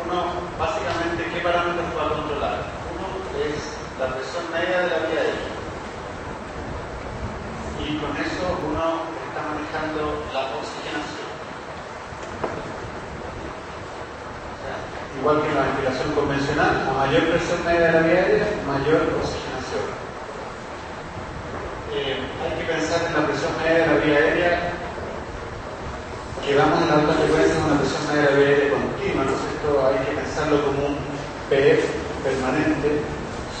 uno, básicamente, ¿qué parámetros va a controlar? Uno es la presión media de la vía aérea. Y con eso uno está manejando la oxigenación. O sea, igual que en la ventilación convencional, a mayor presión media de la vía aérea, mayor oxigenación. Hay que pensar en la presión media de la vía aérea, que vamos en la alta frecuencia en una presión media de la vía aérea continua, ¿no es cierto? Hay que pensarlo como un PF permanente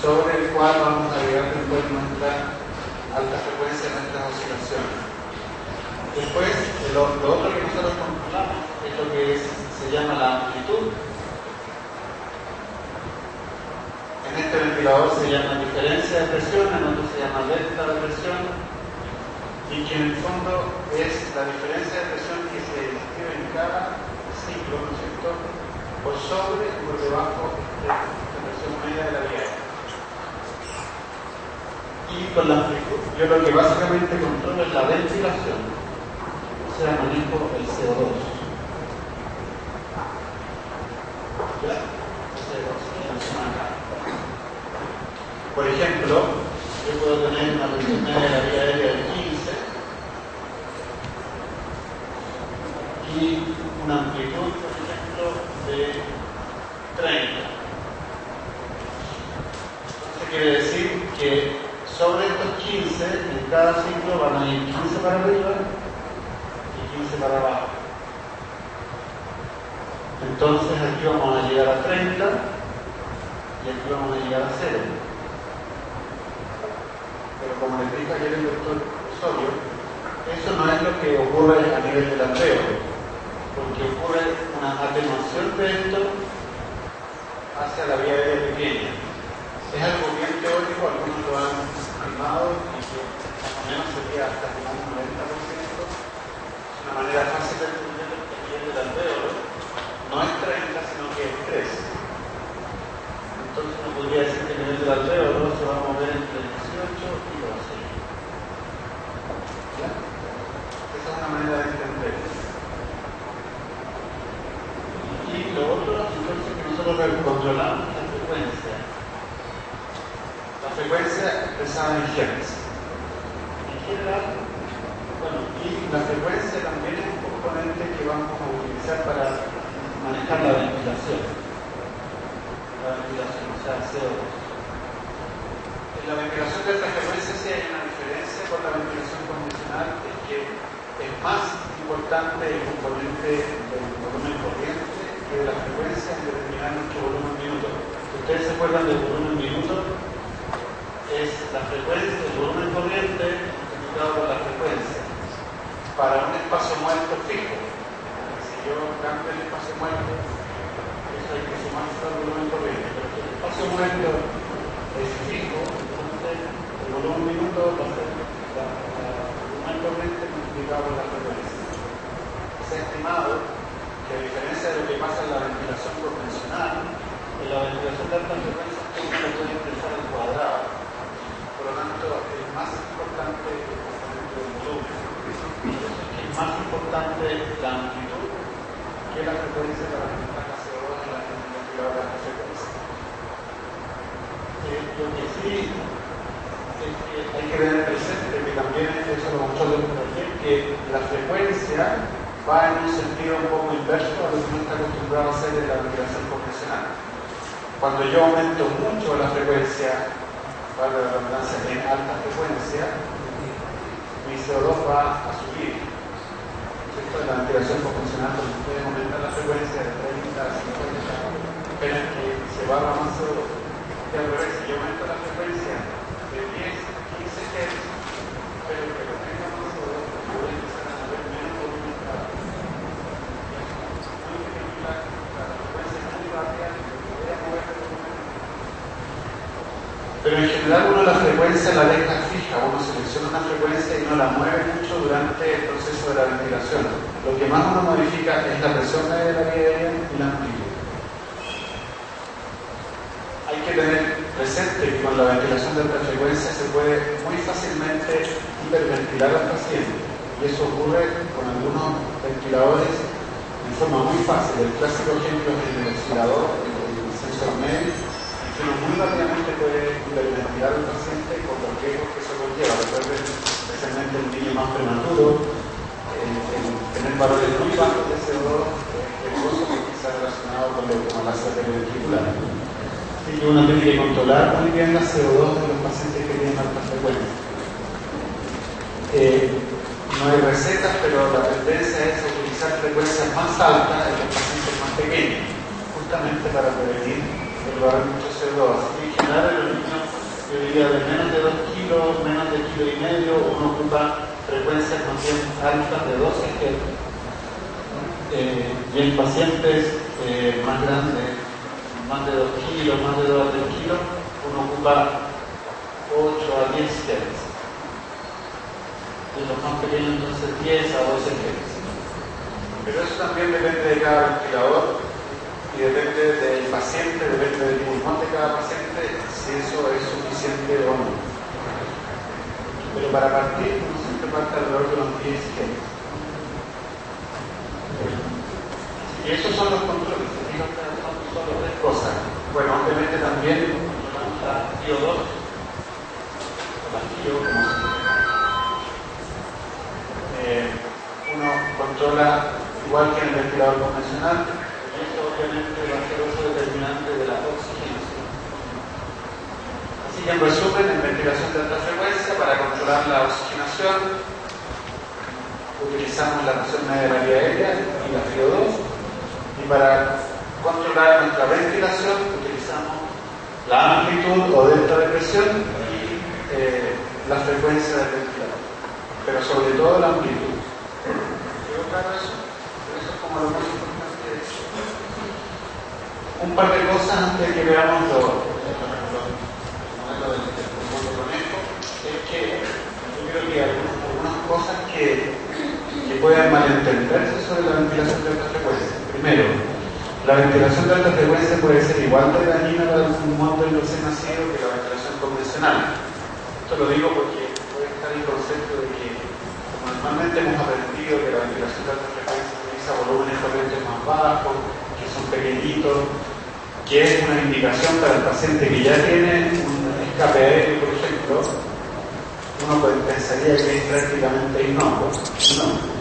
sobre el cual vamos a agregar después nuestra alta frecuencia, nuestras oscilaciones. Después, lo otro que nosotros controlamos es lo que se llama la amplitud. En este ventilador se llama diferencia de presión, en otro se llama delta de presión, y que en el fondo es la diferencia de presión que se describe en cada ciclo, ¿no es cierto?, por sobre y por debajo de la presión media de la vía aérea. Y con la amplitud, yo lo que básicamente controlo es la ventilación, o sea, manejo el CO2. ¿Ya? Por ejemplo, yo puedo tener una presión media de la vía aérea de 15 y una amplitud, por ejemplo, de 30. Eso quiere decir que sobre estos 15, en cada ciclo van a ir 15 para arriba y 15 para abajo. Entonces aquí vamos a llegar a 30 y aquí vamos a llegar a 0. Pero como les dije ayer el doctor Osorio, eso no es lo que ocurre a nivel del alveolo, porque ocurre una atenuación de esto hacia la vía aérea pequeña. Es algo bien teórico, algunos lo han estimado y que más o menos sería hasta un 90%. Es una manera fácil de entender el nivel del alveolo. No es 30, sino que es 3. Entonces uno podría decir que el nivel del alveolo se va a mover entre 18 y 12. ¿Ya? Esa es una manera de entender. Y lo otro, entonces, que nosotros controlamos es la frecuencia. La frecuencia expresada en Hz. En general, bueno, y la frecuencia también es un componente que vamos a utilizar para manejar la ventilación. La ventilación, o sea, CO2. En la ventilación de alta frecuencia sí hay una diferencia con la ventilación convencional, es que es más importante el componente del volumen corriente que de la frecuencia en determinar nuestro volumen minuto. Si ustedes se acuerdan del volumen minuto, es la frecuencia, el volumen corriente multiplicado por la frecuencia para un espacio muerto fijo. Si yo cambio el espacio muerto, eso hay que sumarse al volumen corriente, pero si el espacio muerto es fijo, entonces el volumen minuto va a ser el volumen corriente multiplicado por la frecuencia. Se ha estimado que a diferencia de lo que pasa en la ventilación convencional, en la ventilación de alta frecuencia uno lo puede expresar al cuadrado. Por lo tanto, es más importante el componente del volumen. Es más importante la amplitud que la frecuencia para manejar la CO2 en la ventilador de alta frecuencia. Lo que sí es que hay que tener presente que también eso lo mostró el doctor ayer, que la frecuencia va en un sentido un poco inverso a lo que uno está acostumbrado a hacer en la ventilación convencional. Cuando yo aumento mucho la frecuencia, para la redundancia, en alta frecuencia, mi CO2 va a subir. Esto es la ventilación convencional, donde ustedes aumentan la frecuencia de 30 a 50, esperan que se barra más CO2. Y al revés, si yo aumento la frecuencia de 10 a 15 Hz, pero que lo tenga más CO2, voy a empezar a mover menos volumen cada vez. La frecuencia es muy rápida, voy a mover el volumen. Pero en general uno la frecuencia la deja fija, uno selecciona una frecuencia y no la mueve mucho durante el proceso de la ventilación. Lo que más uno modifica es la presión media de la vía aérea y la amplitud. Hay que tener presente que con la ventilación de alta frecuencia se puede muy fácilmente hiperventilar al paciente. Y eso ocurre con algunos ventiladores de forma muy fácil. El clásico ejemplo es el de los oscilador, el sensor medio, que uno muy rápidamente puede hiperventilar al paciente con los riesgos que eso conlleva. Recuerden, especialmente el niño más prematuro, tener valores muy bajos de CO2 es riesgoso porque está relacionado con la cerebroventricular. Así que uno tiene que controlar muy bien la CO2 de los pacientes que tienen alta frecuencia. No hay recetas, pero la tendencia es utilizar frecuencias más altas en los pacientes más pequeños, justamente para prevenir elevar mucho CO2. Así que en general en los niños, yo diría de menos de 2 kilos, menos de 1,5 kg, uno ocupa frecuencias más bien altas de 12 Hz. Y en pacientes más grandes, más de 2 kilos, más de 2 a 3 kilos, uno ocupa 8 a 10 Hz. Y los más pequeños entonces 10 a 12 Hz. Pero eso también depende de cada ventilador y depende del paciente, depende del pulmón de cada paciente, si eso es suficiente o no. Pero para partir, uno siempre parte alrededor de los 10 Hz. Y esos son los controles, son solo 3 cosas. Bueno, obviamente también la CO2, la FIO, como se dice. Uno controla igual que en el ventilador convencional, y eso obviamente va a ser uso determinante de la oxigenación. Así que en resumen, en ventilación de alta frecuencia, para controlar la oxigenación, utilizamos la presión media de la vía aérea y la FIO2, y para controlar nuestra ventilación utilizamos la amplitud o delta de presión y la frecuencia del ventilador, pero sobre todo la amplitud. ¿Quedó claro eso? Eso es como lo más importante de eso. Un par de cosas antes de que veamos el modelo del pulmón de conejo, es que yo creo que hay algunas cosas que pueden malentenderse sobre la ventilación de alta frecuencia. Primero, la ventilación de alta frecuencia puede ser igual de dañina para el pulmón del recién nacido que la ventilación convencional. Esto lo digo porque puede estar el concepto de que normalmente hemos aprendido que la ventilación de alta frecuencia utiliza volúmenes corrientes más bajos, que son pequeñitos, que es una indicación para el paciente que ya tiene un escape aéreo, por ejemplo. Uno pensaría que es prácticamente inocuo. No.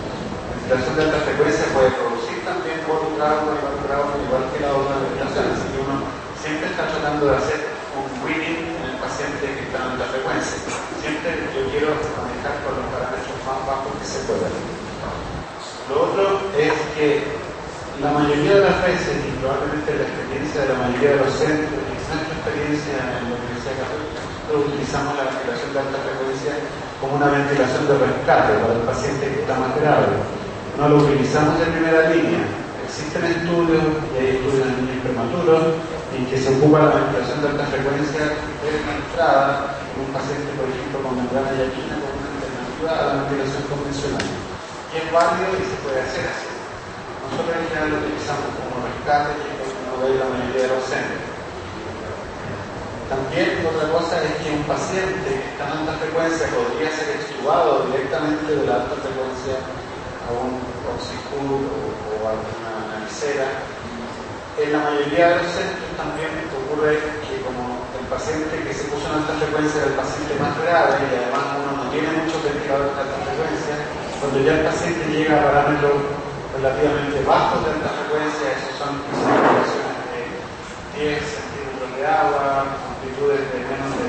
La ventilación de alta frecuencia puede producir también trauma igual que la otra ventilación, así que uno siempre está tratando de hacer un winning en el paciente que está en alta frecuencia. Siempre yo quiero manejar con los parámetros más bajos que se puedan. Lo otro es que la mayoría de las veces, y probablemente la experiencia de la mayoría de los centros, y nuestra experiencia en la Universidad Católica, nosotros utilizamos la ventilación de alta frecuencia como una ventilación de rescate para el paciente que está más grave. No lo utilizamos de primera línea. Existen estudios, y hay estudios en niños prematuros, en que se ocupa la ventilación de alta frecuencia de la entrada en un paciente, por ejemplo, con membrana yaquina, como una alternativa a la ventilación convencional. Y es válido y se puede hacer así. Nosotros en general lo utilizamos como rescate, que es lo que uno ve en la mayoría de los centros. También otra cosa es que un paciente que está en alta frecuencia podría ser extubado directamente de la alta frecuencia a un oxicur o alguna navicera. En la mayoría de los centros también ocurre que como el paciente que se puso en alta frecuencia es el paciente más grave y además uno no tiene muchos ventiladores de alta frecuencia, cuando ya el paciente llega a parámetros relativamente bajos de alta frecuencia, esos son concentraciones de 10 centímetros de agua, amplitudes de menos de